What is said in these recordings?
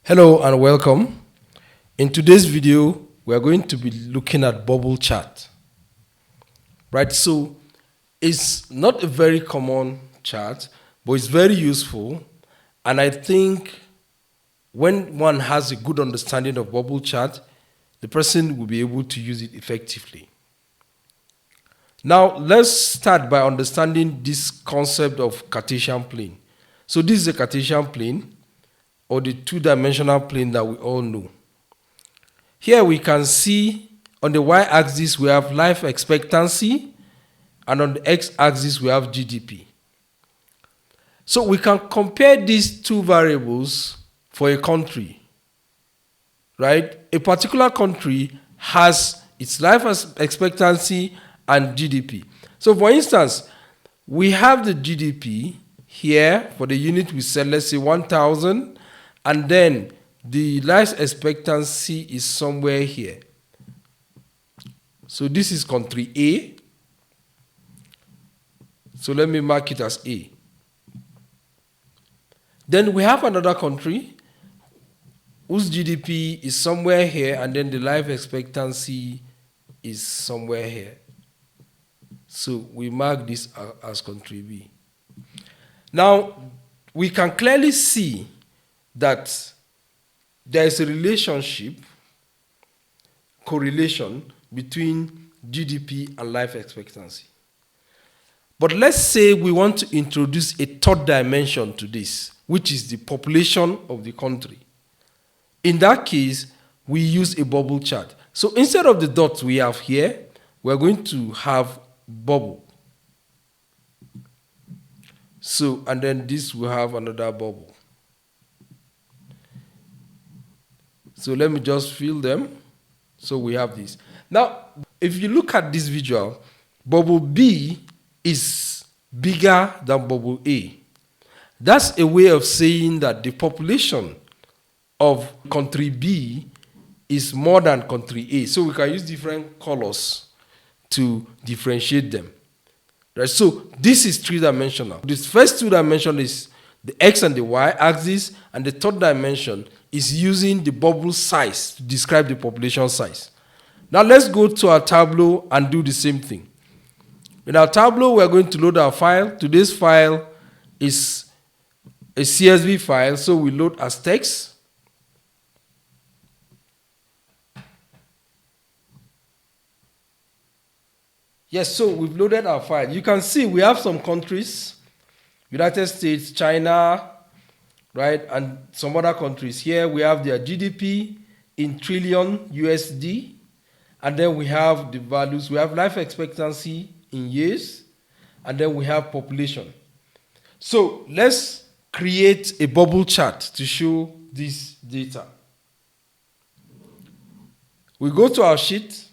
Hello and welcome. In today's video, we are going to be looking at bubble chart. Right, so it's not a very common chart, but it's very useful. And I think when one has a good understanding of bubble chart, the person will be able to use it effectively. Now, let's start by understanding this concept of Cartesian plane. So this is a Cartesian plane, or the two-dimensional plane that we all know. Here we can see on the y-axis we have life expectancy, and on the x-axis we have GDP. So we can compare these two variables for a country, right? A particular country has its life expectancy and GDP. So for instance, we have the GDP here for the unit we said, let's say 1,000, and then the life expectancy is somewhere here. So this is country A. So let me mark it as A. Then we have another country whose GDP is somewhere here, and then the life expectancy is somewhere here. So we mark this as country B. Now, we can clearly see that there is a correlation between GDP and life expectancy. But let's say we want to introduce a third dimension to this, which is the population of the country. In that case, we use a bubble chart. So instead of the dots we have here, we're going to have bubble. So, and then this will have another bubble. So let me just fill them. So we have this. Now, if you look at this visual, bubble B is bigger than bubble A. That's a way of saying that the population of country B is more than country A. So we can use different colors to differentiate them. Right? So this is three-dimensional. This first two-dimension is the x and the y axis, and the third dimension is using the bubble size to describe the population size. Now let's go to our Tableau and do the same thing. In our Tableau, we're going to load our file. Today's file is a CSV file, so we load as text. Yes, so we've loaded our file. You can see we have some countries, United States, China, right, and some other countries. Here we have their GDP in trillion USD, and then we have the values. We have life expectancy in years, and then we have population. So let's create a bubble chart to show this data. We go to our sheet.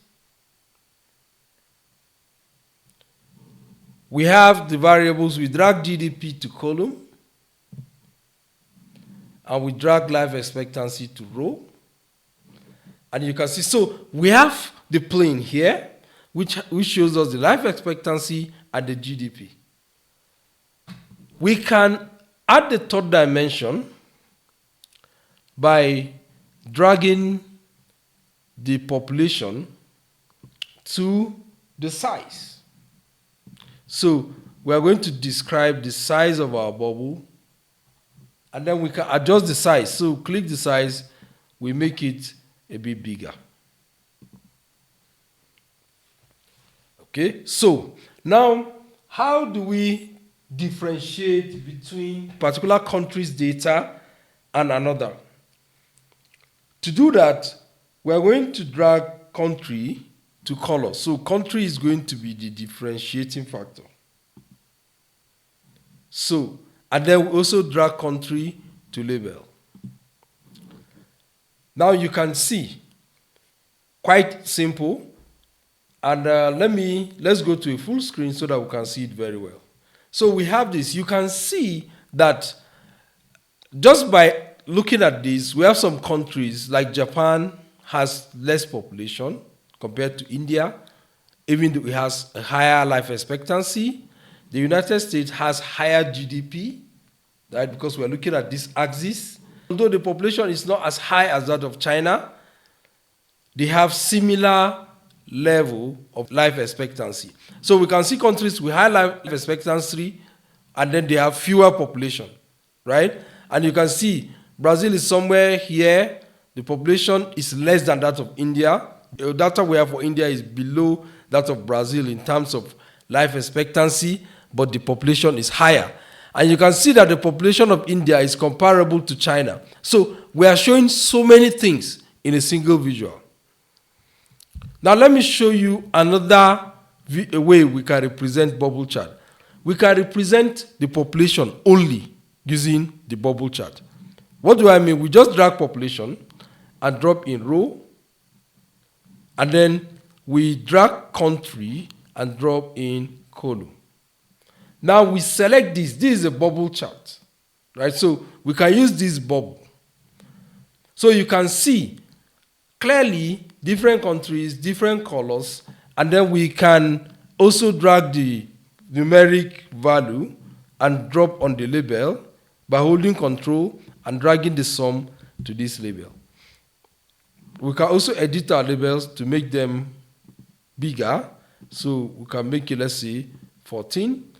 We have the variables. We drag GDP to column, and we drag life expectancy to row. And you can see, so we have the plane here, which shows us the life expectancy and the GDP. We can add the third dimension by dragging the population to the size. So we are going to describe the size of our bubble, and then we can adjust the size. So click the size, we make it a bit bigger. Okay, so now how do we differentiate between particular country's data and another? To do that, we are going to drag country to color. So country is going to be the differentiating factor. So, and then we also drag country to label. Now you can see, quite simple. And let's go to a full screen so that we can see it very well. So we have this. You can see that just by looking at this, we have some countries like Japan has less population compared to India, even though it has a higher life expectancy. The United States has higher GDP, right, because we're looking at this axis. Although the population is not as high as that of China, they have similar level of life expectancy. So we can see countries with high life expectancy, and then they have fewer population, right? And you can see Brazil is somewhere here. The population is less than that of India. The data we have for India is below that of Brazil in terms of life expectancy, but the population is higher. And you can see that the population of India is comparable to China. So we are showing so many things in a single visual. Now let me show you another way we can represent bubble chart. We can represent the population only using the bubble chart. What do I mean? We just drag population and drop in row, and then we drag country and drop in column. Now we select this. This is a bubble chart, right? So we can use this bubble. So you can see clearly different countries, different colors, and then we can also drag the numeric value and drop on the label by holding control and dragging the sum to this label. We can also edit our labels to make them bigger. So we can make it, let's say, 14.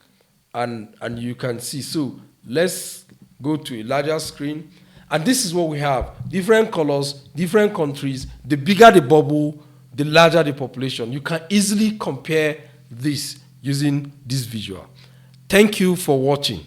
And you can see. So let's go to a larger screen. And this is what we have. Different colors, different countries. The bigger the bubble, the larger the population. You can easily compare this using this visual. Thank you for watching.